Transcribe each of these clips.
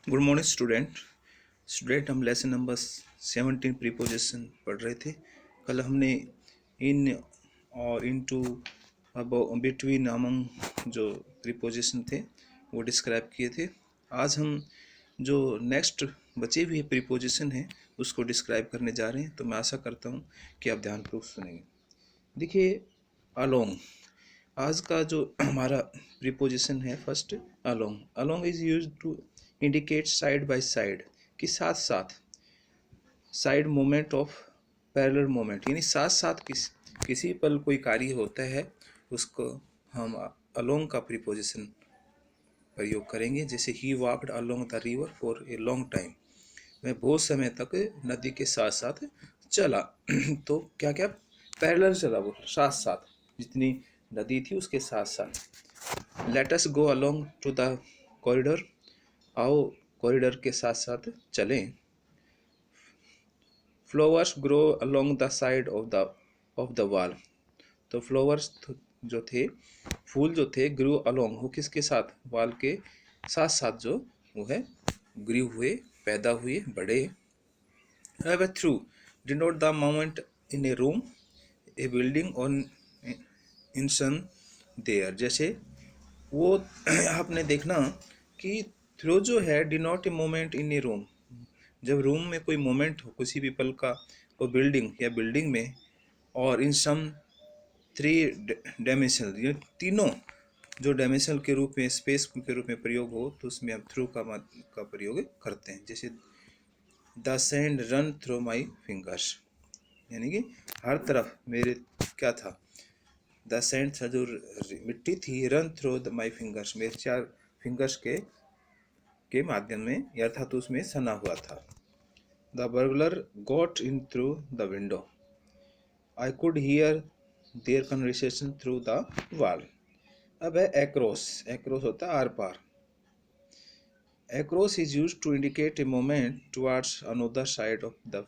Good morning student हम lesson number 17 preposition पढ़ रहे थे। कल हमने इन और इनटू बिटवीन अमंग जो प्रीपोजिशन थे वो डिस्क्राइब किए थे। आज हम जो नेक्स्ट बचे हुए प्रीपोजिशन हैं उसको डिस्क्राइब करने जा रहे हैं, तो मैं आशा करता हूँ कि आप ध्यानपूर्वक सुनेंगे। देखिए, अलोंग आज का जो हमारा प्रीपोजिशन है first, along. Along is used to indicate side by side, कि साथ साथ, side moment of parallel moment, यानी साथ साथ किसी पल कोई कार्य होता है उसको हम अलोंग का प्रीपोजिशन प्रयोग करेंगे। जैसे ही walked along the river for a long time, वह बहुत समय तक नदी के साथ साथ चला। तो क्या क्या पैरेलल चला, वो साथ साथ, जितनी नदी थी उसके साथ साथ। Let us go along to the corridor, आओ कॉरिडोर के साथ साथ चलें। Flowers grow along the side of the wall, तो फ्लावर्स जो थे, फूल जो थे, ग्रो अलोंग, वो किसके साथ, वॉल के साथ साथ जो वो है ग्रू हुए, पैदा हुए, बढ़े। However, through denote the moment in a room, a building or इंसान देयर। जैसे वो आपने देखना कि थ्रो जो है denote a moment in A room, जब रूम में कोई मोमेंट हो किसी भी पल का, वो बिल्डिंग या बिल्डिंग में, और इन सम थ्री डायमेंशनल, ये तीनों जो डायमेंशनल के रूप में, स्पेस के रूप में प्रयोग हो, तो उसमें हम थ्रू का प्रयोग करते हैं। जैसे the sand run through my fingers, यानी कि हर तरफ मेरे क्या था, द सैंड था जो मिट्टी थी, run through the my fingers, मेरे चार फिंगर्स के माध्यम में, अर्थात उसमें सना हुआ था। The burglar got in through the window, I could hear their conversation through the wall. अब है एक्रॉस। एक्रॉस होता है आर पार। Across is used to indicate a movement towards another side of the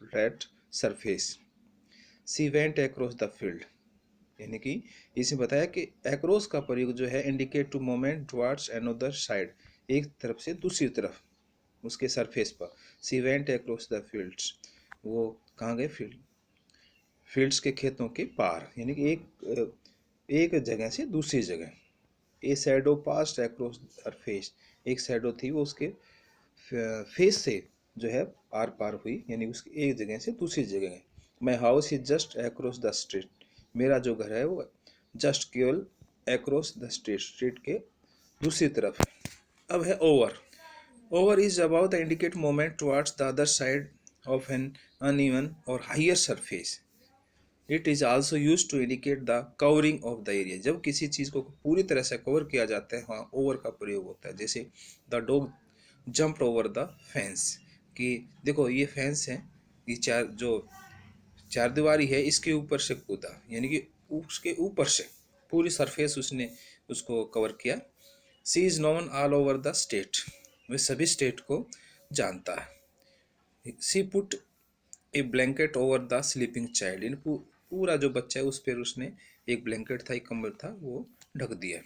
flat surface. She went across the field. यानी कि इसमें बताया कि across का प्रयोग जो है indicate to movement towards another side, एक तरफ से दूसरी तरफ उसके सरफेस पर। She went across the fields, वो कहाँ गए, फील्ड्स के खेतों के पार, यानी कि एक जगह से दूसरी जगह। ए शैडो पास्ट अक्रॉस हर फेस, एक शैडो थी वो उसके फेस से जो है आर पार हुई, यानी उसकी एक जगह से दूसरी जगह। My house is just across the street, मेरा जो घर है वो जस्ट केवल अक्रॉस द स्ट्रीट, स्ट्रीट के दूसरी तरफ है। अब है over. Over is about the indicate moment towards the other side of an uneven or higher surface. It is also use to indicate the covering of the area, जब किसी चीज़ को पूरी तरह से कवर किया जाता है, वहाँ ओवर का प्रयोग होता है। जैसे the dog jumped over the fence, कि देखो ये फेंस है, ये चार दीवारी है, इसके ऊपर से कूदा, यानी कि उसके ऊपर से पूरी सरफेस उसने उसको कवर किया। She is known all over the state, वह सभी स्टेट को जानता है। She put a blanket over the sleeping child, इन पूरा जो बच्चा है उस पर उसने एक ब्लैंकेट था, एक कंबल था, वो ढक दिया।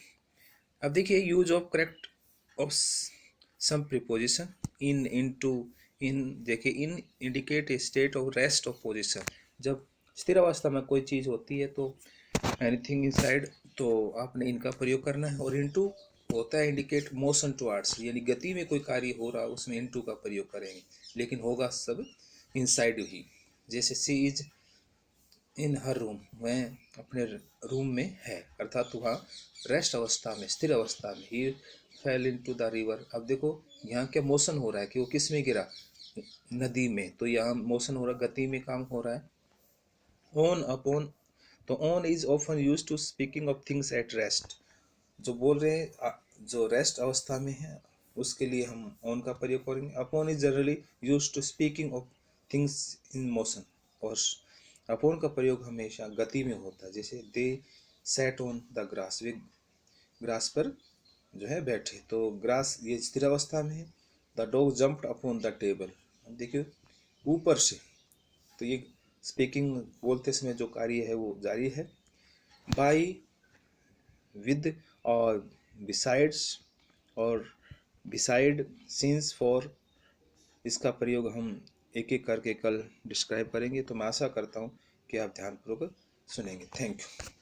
अब देखिए use of correct of some preposition, in, into, in. देखिए in indicate a state of rest of position, जब स्थिर अवस्था में कोई चीज़ होती है तो एनीथिंग इनसाइड, तो आपने इनका प्रयोग करना है। और इनटू होता है इंडिकेट मोशन टुवर्ड्स, यानी गति में कोई कार्य हो रहा है उसमें इनटू का प्रयोग करेंगे, लेकिन होगा सब इनसाइड ही। जैसे सी इज इन हर रूम, वह अपने रूम में है, अर्थात वहाँ रेस्ट अवस्था में, स्थिर अवस्था में। He fell into the river, अब देखो यहाँ क्या मोशन हो रहा है कि वो किस में गिरा, नदी में, तो यहाँ मोशन हो रहा है, गति में काम हो रहा है। ऑन अपॉन, तो on is often use to speaking of things at rest, जो बोल रहे हैं जो रेस्ट अवस्था में है उसके लिए हम ऑन का प्रयोग करेंगे। Upon is generally use to speaking of things in motion, और अपॉन का प्रयोग हमेशा गति में होता है। जैसे they sat on the grass, वे ग्रास पर जो है बैठे, तो ग्रास ये स्थिर अवस्था में है। The dog jumped upon the table, देखिए ऊपर से, तो ये स्पीकिंग बोलते समय जो कार्य है वो जारी है। बाई, विद और बिसाइड्स और बिसाइड, सिंस, फॉर, इसका प्रयोग हम एक एक करके कल डिस्क्राइब करेंगे। तो मैं आशा करता हूँ कि आप ध्यानपूर्वक सुनेंगे। Thank you.